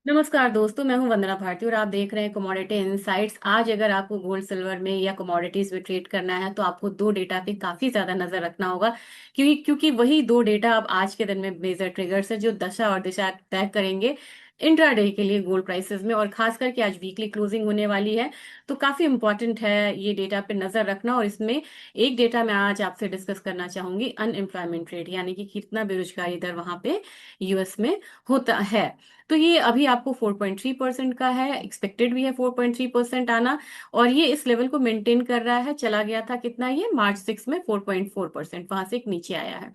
नमस्कार दोस्तों, मैं हूं वंदना भारती और आप देख रहे हैं कमोडिटी इनसाइट्स। आज अगर आपको गोल्ड सिल्वर में या कमोडिटीज में ट्रेड करना है तो आपको दो डेटा पे काफी ज्यादा नजर रखना होगा, क्योंकि वही दो डेटा अब आज के दिन में मेजर ट्रिगर्स है जो दशा और दिशा तय करेंगे इंट्राडे के लिए गोल्ड प्राइसेस में। और खास करके आज वीकली क्लोजिंग होने वाली है, तो काफी इंपॉर्टेंट है ये डेटा पे नजर रखना। और इसमें एक डेटा मैं आज आपसे डिस्कस करना चाहूंगी, अनएम्प्लॉयमेंट रेट, यानी कि कितना बेरोजगारी दर वहां पे यूएस में होता है। तो ये अभी आपको 4.3% का है, एक्सपेक्टेड भी है 4.3% आना। और ये इस लेवल को मेंटेन कर रहा है, चला गया था कितना, ये मार्च 6 में 4.4%, वहां से एक नीचे आया है।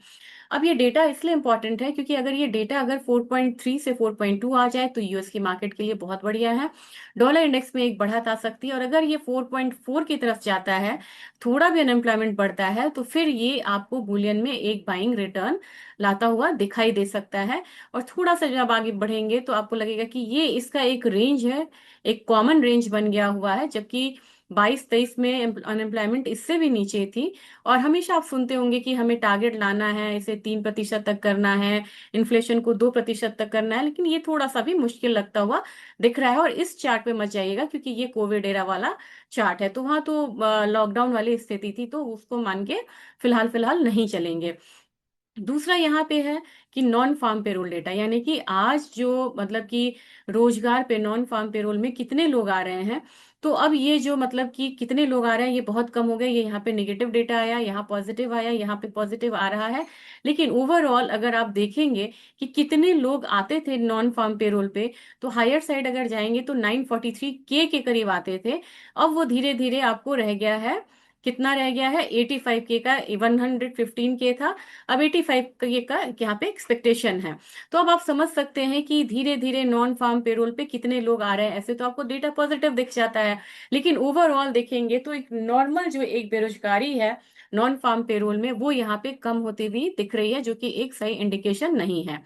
अब ये डेटा इसलिए इंपॉर्टेंट है क्योंकि अगर ये डेटा अगर 4.3 से 4.2 आ जाए तो यूएस की मार्केट के लिए बहुत बढ़िया है। डॉलर इंडेक्स में एक बढ़त आ सकती है, और अगर ये 4.4 की तरफ जाता है, थोड़ा भी अनएम्प्लॉयमेंट बढ़ता है, तो फिर ये आपको बुलियन में एक बाइंग रिटर्न लाता हुआ दिखाई दे सकता है। और थोड़ा सा जब आगे बढ़ेंगे तो आपको लगेगा कि ये इसका एक रेंज है, एक कॉमन रेंज बन गया हुआ है, जबकि 22-23 में अनएम्प्लॉयमेंट इससे भी नीचे थी। और हमेशा आप सुनते होंगे कि हमें टारगेट लाना है, इसे 3% तक करना है, इन्फ्लेशन को 2% तक करना है, लेकिन ये थोड़ा सा भी मुश्किल लगता हुआ दिख रहा है। और इस चार्ट पे मत जाइएगा क्योंकि ये कोविड एरा वाला चार्ट है, तो वहां तो लॉकडाउन वाली स्थिति थी, तो उसको मान के फिलहाल फिलहाल नहीं चलेंगे। दूसरा यहाँ पे है कि नॉन फार्म पेरोल डेटा, यानी कि आज जो मतलब कि रोजगार पे नॉन फार्म पेरोल में कितने लोग आ रहे हैं। तो अब ये जो मतलब कि कितने लोग आ रहे हैं ये बहुत कम हो गए, ये यहाँ पे नेगेटिव डेटा आया, यहाँ पॉजिटिव आया, यहाँ पे पॉजिटिव आ रहा है। लेकिन ओवरऑल अगर आप देखेंगे कि कितने लोग आते थे नॉन फार्म पेरोल पे, तो हायर साइड अगर जाएंगे तो 943 के करीब आते थे। अब वो धीरे धीरे आपको रह गया है, कितना रह गया है, 85 के का, 115 के था, अब 85 का यहाँ पे एक्सपेक्टेशन है। तो अब आप समझ सकते हैं कि धीरे धीरे नॉन फार्म पेरोल पे कितने लोग आ रहे हैं। ऐसे तो आपको डेटा पॉजिटिव दिख जाता है, लेकिन ओवरऑल देखेंगे तो एक नॉर्मल जो एक बेरोजगारी है नॉन फार्म पेरोल में, वो यहाँ पे कम होती हुई दिख रही है, जो कि एक सही इंडिकेशन नहीं है।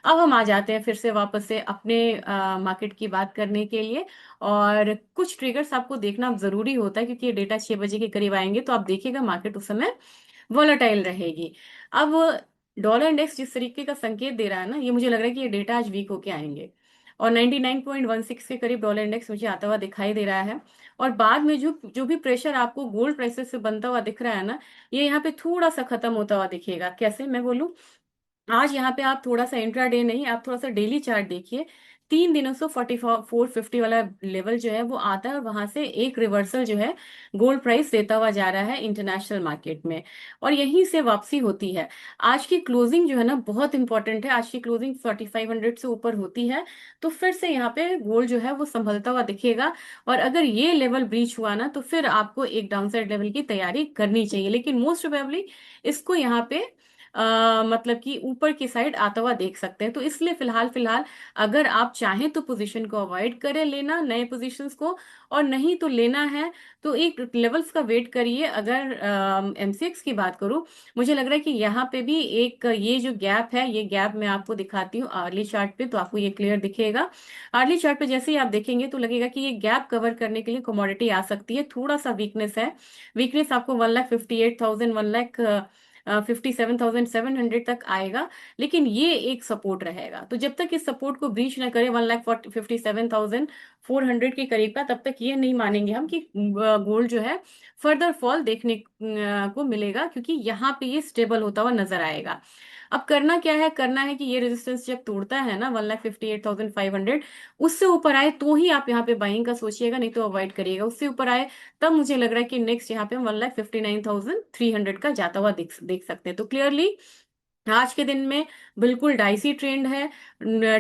अब हम आ जाते हैं फिर से वापस से अपने मार्केट की बात करने के लिए। और कुछ ट्रिगर्स आपको देखना जरूरी होता है, क्योंकि ये डेटा 6 बजे के करीब आएंगे तो आप देखिएगा मार्केट उस समय वॉलेटाइल रहेगी। अब डॉलर इंडेक्स जिस तरीके का संकेत दे रहा है ना, ये मुझे लग रहा है कि ये डेटा आज वीक होके आएंगे। और 99.16 के करीब डॉलर इंडेक्स मुझे आता हुआ दिखाई दे रहा है। और बाद में जो जो भी प्रेशर आपको गोल्ड प्राइसेस से बनता हुआ दिख रहा है ना, ये यहाँ पे थोड़ा सा खत्म होता हुआ दिखेगा। कैसे मैं बोलूं, आज यहाँ पे आप थोड़ा सा इंट्राडे नहीं, आप थोड़ा सा डेली चार्ट देखिए। 3 दिनों से 450 वाला लेवल जो है वो आता है, और वहां से एक रिवर्सल जो है गोल्ड प्राइस देता हुआ जा रहा है इंटरनेशनल मार्केट में, और यहीं से वापसी होती है। आज की क्लोजिंग जो है ना बहुत इंपॉर्टेंट है, आज की क्लोजिंग 4500 से ऊपर होती है, तो फिर से यहाँ पे गोल्ड जो है वो संभलता हुआ दिखेगा। और अगर ये लेवल ब्रीच हुआ ना, तो फिर आपको एक डाउनसाइड लेवल की तैयारी करनी चाहिए, लेकिन मोस्ट प्रोबेबली इसको यहाँ पे मतलब कि ऊपर की साइड आता हुआ देख सकते हैं। तो इसलिए फिलहाल फिलहाल अगर आप चाहें तो पोजीशन को अवॉइड करें लेना, नए पोजीशंस को। और नहीं तो लेना है तो एक लेवल्स का वेट करिए। अगर एमसीएक्स की बात करूं, मुझे लग रहा है कि यहाँ पे भी एक ये जो गैप है, ये गैप मैं आपको दिखाती हूँ अर्ली चार्ट पे, तो आपको ये क्लियर दिखेगा। अर्ली चार्ट पे जैसे ही आप देखेंगे तो लगेगा कि ये गैप कवर करने के लिए कमोडिटी आ सकती है। थोड़ा सा वीकनेस है, वीकनेस आपको 1,58,000, 1,57,700 तक आएगा। लेकिन ये एक सपोर्ट रहेगा, तो जब तक इस सपोर्ट को ब्रीच ना करे 1,57,400 के करीब का, तब तक ये नहीं मानेंगे हम कि गोल्ड जो है फर्दर फॉल देखने को मिलेगा, क्योंकि यहाँ पे ये स्टेबल होता हुआ नजर आएगा। अब करना क्या है, करना है कि ये रेजिस्टेंस जब तोड़ता है ना 1,58,500, उससे ऊपर आए तो ही आप यहाँ पे बाइंग का सोचिएगा, नहीं तो अवॉइड करिएगा। उससे ऊपर आए तब मुझे लग रहा है कि नेक्स्ट यहाँ पे हम 1,59,300 का जाता हुआ देख सकते हैं। तो क्लियरली आज के दिन में बिल्कुल डाइसी ट्रेंड है,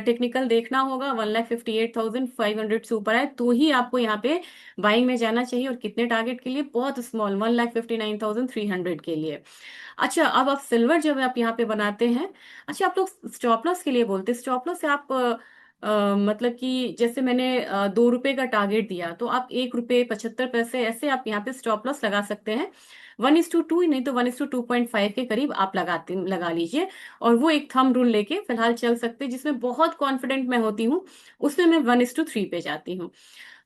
टेक्निकल देखना होगा। 1,58,500 से ऊपर आए तो ही आपको यहाँ पे बाइंग में जाना चाहिए। और कितने टारगेट के लिए, बहुत स्मॉल, 1,59,300 के लिए। अच्छा, अब आप सिल्वर जब आप यहाँ पे बनाते हैं, अच्छा आप लोग स्टॉप लॉस के लिए बोलते हैं, स्टॉप लॉस से आप मतलब कि जैसे मैंने 2 रुपए का टारगेट दिया, तो आप 1 रुपए 75 पैसे ऐसे आप यहाँ पे स्टॉप लॉस लगा सकते हैं। 1:2 नहीं तो 1:2.5 के करीब आप लगा लीजिए। और वो एक थंब रूल लेके फिलहाल चल सकते हैं, जिसमें बहुत कॉन्फिडेंट मैं होती हूँ, उसमें मैं 1:3 पे जाती हूँ।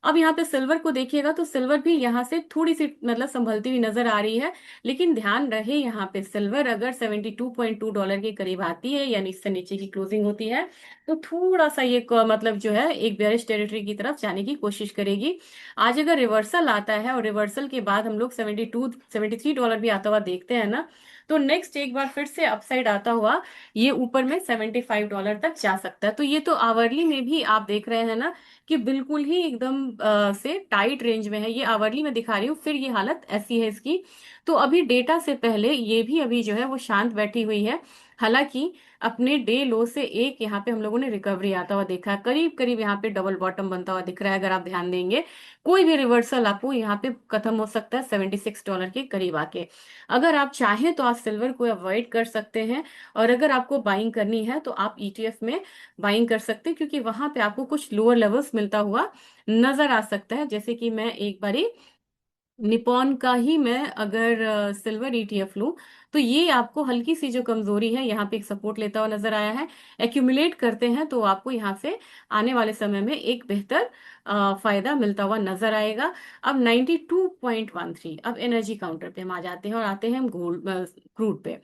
अब यहाँ पे सिल्वर को देखिएगा तो सिल्वर भी यहाँ से थोड़ी सी मतलब संभलती हुई नजर आ रही है, लेकिन ध्यान रहे यहाँ पे सिल्वर अगर $72.2 के करीब आती है यानी इससे नीचे की क्लोजिंग होती है तो थोड़ा सा ये मतलब जो है एक बेयरिश टेरिटरी की तरफ जाने की कोशिश करेगी। आज अगर रिवर्सल आता है और रिवर्सल के बाद हम लोग $73 भी आता हुआ देखते हैं ना, तो नेक्स्ट एक बार फिर से अपसाइड आता हुआ ये ऊपर में $75 तक जा सकता है। तो ये तो आवरली में भी आप देख रहे हैं ना कि बिल्कुल ही एकदम से टाइट रेंज में है, ये आवरली में दिखा रही हूँ, फिर ये हालत ऐसी है इसकी। तो अभी डेटा से पहले ये भी अभी जो है वो शांत बैठी हुई है। हालांकि अपने डे लो से एक यहाँ पे हम लोगों ने रिकवरी आता हुआ देखा है, करीब करीब यहाँ पे डबल बॉटम बनता हुआ दिख रहा है। अगर आप ध्यान देंगे कोई भी रिवर्सल आपको यहाँ पे खत्म हो सकता है $76 के करीब आके। अगर आप चाहें तो आप सिल्वर को अवॉइड कर सकते हैं, और अगर आपको बाइंग करनी है तो आप ईटीएफ में बाइंग कर सकते हैं, क्योंकि वहां पे आपको कुछ लोअर लेवल्स मिलता हुआ नजर आ सकता है। जैसे कि मैं एक बारी निपॉन का ही मैं अगर सिल्वर ईटीएफ लूं तो ये आपको हल्की सी जो कमजोरी है यहाँ पे एक सपोर्ट लेता हुआ नजर आया है। एक्यूमुलेट करते हैं तो आपको यहाँ से आने वाले समय में एक बेहतर फायदा मिलता हुआ नजर आएगा। अब 92.13, अब एनर्जी काउंटर पे हम आ जाते हैं और आते हैं हम गोल्ड क्रूड पे।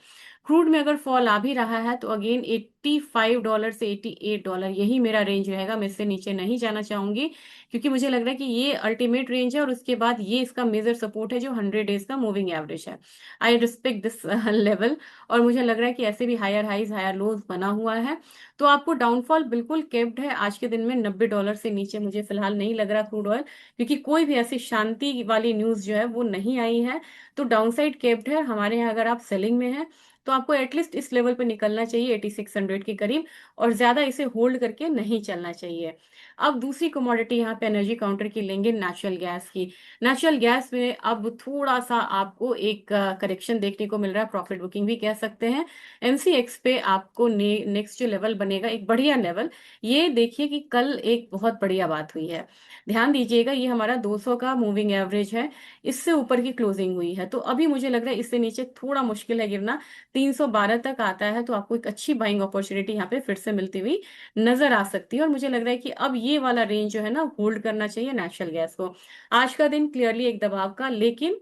क्रूड में अगर फॉल आ भी रहा है तो अगेन $85 से $88 यही मेरा रेंज रहेगा, मैं इससे नीचे नहीं जाना चाहूंगी, क्योंकि मुझे लग रहा है कि ये अल्टीमेट रेंज है और उसके बाद ये इसका मेजर सपोर्ट है जो 100 डेज का मूविंग एवरेज है। आई रिस्पेक्ट दिस लेवल, और मुझे लग रहा है कि ऐसे भी हायर हाइज हायर लोज बना हुआ है। तो आपको डाउनफॉल बिल्कुल केप्ड है आज के दिन में, $90 से नीचे मुझे फिलहाल नहीं लग रहा क्रूड ऑयल, क्योंकि कोई भी ऐसी शांति वाली न्यूज जो है वो नहीं आई है। तो डाउनसाइड केप्ड है हमारे यहाँ। अगर आप सेलिंग में हैं तो आपको एटलीस्ट इस लेवल पे निकलना चाहिए 8600 के करीब, और ज्यादा इसे होल्ड करके नहीं चलना चाहिए। अब दूसरी कमोडिटी यहाँ पे एनर्जी काउंटर की लेंगे, नेचुरल गैस की। नेचुरल गैस में अब थोड़ा सा आपको एक करेक्शन देखने को मिल रहा है, प्रॉफिट बुकिंग भी कह सकते हैं। एमसीएक्स पे आपको नेक्स्ट जो लेवल बनेगा एक बढ़िया लेवल, ये देखिए कि कल एक बहुत बढ़िया बात हुई है। ध्यान दीजिएगा, ये हमारा 200 का मूविंग एवरेज है, इससे ऊपर की क्लोजिंग हुई है। तो अभी मुझे लग रहा है इससे नीचे थोड़ा मुश्किल है गिरना। 312 तक आता है तो आपको एक अच्छी बाइंग अपॉर्चुनिटी यहाँ पे फिर से मिलती हुई नजर आ सकती है। और मुझे लग रहा है कि अब ये वाला रेंज जो है ना होल्ड करना चाहिए नेचुरल गैस को। आज का दिन क्लियरली एक दबाव का, लेकिन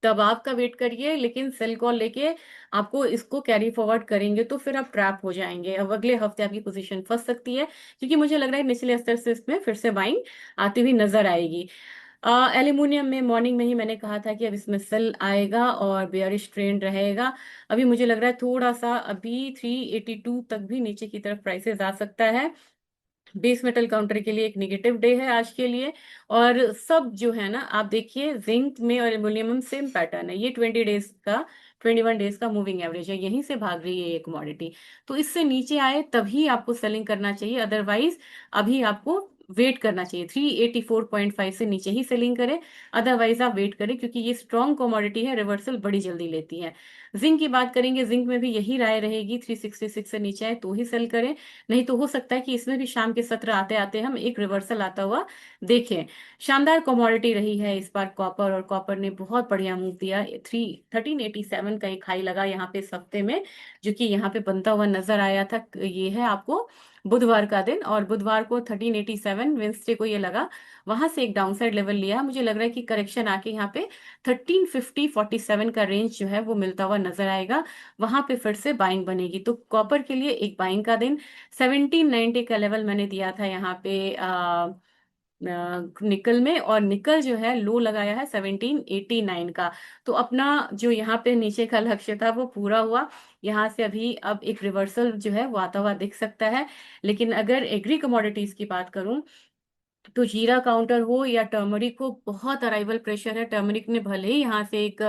दबाव का वेट करिए, लेकिन सेल कॉल लेके आपको इसको कैरी फॉरवर्ड करेंगे तो फिर आप ट्रैप हो जाएंगे। अब अगले हफ्ते आपकी पोजीशन फंस सकती है, क्योंकि मुझे लग रहा है निचले स्तर से इसमें फिर से बाइंग आती हुई नजर आएगी। एल्यूमिनियम में मॉर्निंग में ही मैंने कहा था कि अब इसमें सेल आएगा और बेयरिश ट्रेंड रहेगा। अभी मुझे लग रहा है थोड़ा सा अभी 382 तक भी नीचे की तरफ प्राइसेस आ सकता है। बेस मेटल काउंटर के लिए एक निगेटिव डे है आज के लिए। और सब जो है ना आप देखिए जिंक में और एल्यूमिनियम सेम पैटर्न है, ये 21 डेज का मूविंग एवरेज है, यहीं से भाग रही है ये कमोडिटी। तो इससे नीचे आए तभी आपको सेलिंग करना चाहिए, अदरवाइज अभी आपको वेट करना चाहिए। 384.5 से नीचे ही सेलिंग करें, अदरवाइज आप वेट करें, क्योंकि ये स्ट्रॉन्ग कमोडिटी है, रिवर्सल बड़ी जल्दी लेती है। जिंक की बात करेंगे, जिंक में भी यही राय रहेगी, 366 से नीचे आए तो ही सेल करें, नहीं तो हो सकता है कि इसमें भी शाम के सत्र आते आते हम एक रिवर्सल आता हुआ देखें। शानदार कमोडिटी रही है इस बार कॉपर, और कॉपर ने बहुत बढ़िया मूव दिया। 1387 का एक हाई लगा यहाँ पे इस हफ्ते में, जो कि यहाँ पे बनता हुआ नजर आया था। ये है आपको बुधवार का दिन, और बुधवार को 1387 वेंसडे को ये लगा, वहां से एक डाउनसाइड लेवल लिया। मुझे लग रहा है कि करेक्शन आके यहाँ पे 1350-47 का रेंज जो है वो मिलता हुआ नजर आएगा, वहां पे फिर से बाइंग बनेगी। तो कॉपर के लिए एक बाइंग का दिन। 1790 का लेवल मैंने दिया था यहाँ पे निकल में, और निकल जो है लो लगाया है 1789 का। तो अपना जो यहाँ पे नीचे का लक्ष्य था वो पूरा हुआ। यहाँ से अभी अब एक रिवर्सल जो है वो आता हुआ दिख सकता है। लेकिन अगर एग्री कमोडिटीज की बात करूं तो जीरा काउंटर हो या टर्मरिक हो, बहुत अराइवल प्रेशर है। टर्मरिक ने भले ही यहाँ से एक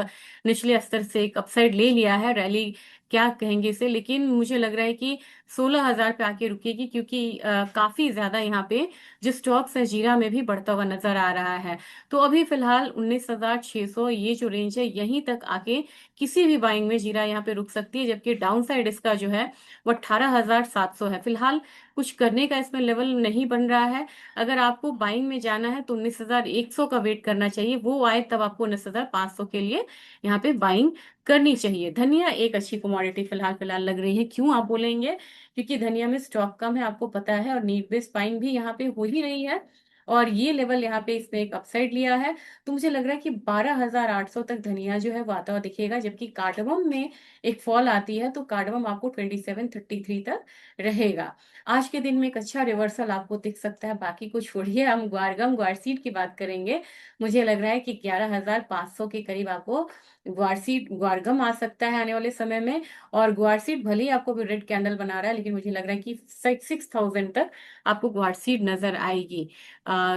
निचले स्तर से एक अपसाइड ले लिया है, रैली क्या कहेंगे इसे, लेकिन मुझे लग रहा है कि 16,000 पे आके रुकेगी, क्योंकि काफी ज्यादा यहाँ पे जो स्टॉक्स है जीरा में भी बढ़ता हुआ नजर आ रहा है। तो अभी फिलहाल 19,600 ये जो रेंज है यहीं तक आके किसी भी बाइंग में जीरा यहाँ पे रुक सकती है, जबकि डाउन साइड इसका जो है वो 18,700 है। फिलहाल कुछ करने का इसमें लेवल नहीं बन रहा है। अगर आपको बाइंग में जाना है तो 19,100 का वेट करना चाहिए, वो आए तब आपको 19,500 के लिए यहाँ पे बाइंग करनी चाहिए। धनिया एक अच्छी कमोडिटी फिलहाल फिलहाल लग रही है, क्यों आप बोलेंगे, क्योंकि धनिया में स्टॉक कम है आपको पता है, और नीड बेस्ड बाइंग भी यहाँ पे हो ही रही है। और ये लेवल यहाँ पे इसने एक अपसाइड लिया है। तो मुझे लग रहा है कि 12,800 तक धनिया जो है वो आता हुआ दिखेगा, जबकि कार्डमम में एक फॉल आती है, तो कार्डमम आपको 2733 तक रहेगा। आज के दिन में एक अच्छा रिवर्सल आपको दिख सकता है। बाकी को छोड़िए, हम ग्वारसीड की बात करेंगे। मुझे लग रहा है कि 11,500 के करीब आपको ग्वारगम आ सकता है आने वाले समय में। और ग्वारसीड भले ही आपको भी रेड कैंडल बना रहा है, लेकिन मुझे लग रहा है कि 6,000 तक आपको ग्वारसीड नजर आएगी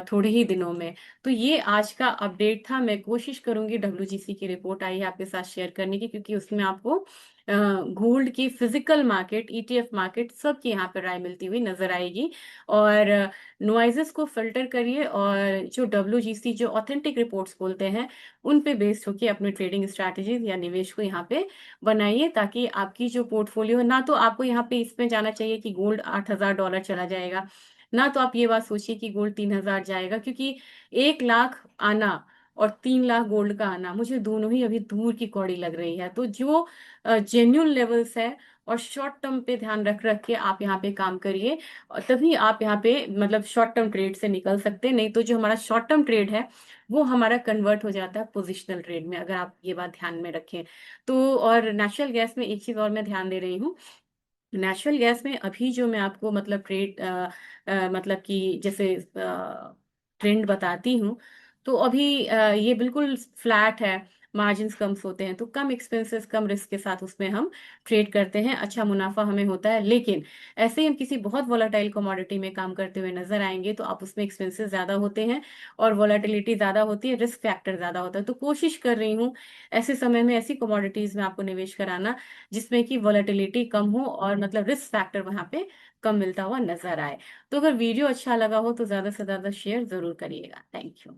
थोड़े ही दिनों में। तो ये आज का अपडेट था। मैं कोशिश करूंगी डब्ल्यूजीसी की रिपोर्ट आई है आपके साथ शेयर करने की, क्योंकि उसमें आपको गोल्ड की फिजिकल मार्केट, ईटीएफ मार्केट, सब की यहाँ पर राय मिलती हुई नजर आएगी। और नॉइजेस को फिल्टर करिए, और जो डब्ल्यूजीसी जो ऑथेंटिक रिपोर्ट्स बोलते हैं उन पे बेस्ड होकर अपनी ट्रेडिंग स्ट्रैटेजीज या निवेश को यहाँ पे बनाइए, ताकि आपकी जो पोर्टफोलियो, ना तो आपको यहाँ पे इसमें जाना चाहिए कि गोल्ड $8,000 चला जाएगा, ना तो आप ये बात सोचिए कि गोल्ड 3,000 जाएगा, क्योंकि 1 लाख आना और 3 लाख गोल्ड का आना, मुझे दोनों ही अभी दूर की कौड़ी लग रही है। तो जो जेन्यून लेवल्स है और शॉर्ट टर्म पे ध्यान रख रख के आप यहाँ पे काम करिए, और तभी आप यहाँ पे मतलब शॉर्ट टर्म ट्रेड से निकल सकते हैं। नहीं तो जो हमारा शॉर्ट टर्म ट्रेड है वो हमारा कन्वर्ट हो जाता है पोजिशनल ट्रेड में, अगर आप ये बात ध्यान में रखें तो। और नेचुरल गैस में एक चीज और मैं ध्यान दे रही हूँ। नेचुरल गैस में अभी जो मैं आपको मतलब ट्रेड मतलब कि जैसे ट्रेंड बताती हूँ, तो अभी ये बिल्कुल फ्लैट है। मार्जिन्स कम होते हैं, तो कम एक्सपेंसेस कम रिस्क के साथ उसमें हम ट्रेड करते हैं, अच्छा मुनाफा हमें होता है। लेकिन ऐसे ही हम किसी बहुत वोलेटाइल कमोडिटी में काम करते हुए नजर आएंगे, तो आप उसमें एक्सपेंसेस ज्यादा होते हैं और वोलेटिलिटी ज्यादा होती है, रिस्क फैक्टर ज्यादा होता है। तो कोशिश कर रही हूँ ऐसे समय में ऐसी कमोडिटीज में आपको निवेश कराना जिसमें कि वोलेटिलिटी कम हो और मतलब रिस्क फैक्टर वहां पे कम मिलता हुआ नजर आए। तो अगर वीडियो अच्छा लगा हो तो ज्यादा से ज्यादा शेयर जरूर करिएगा। Thank you.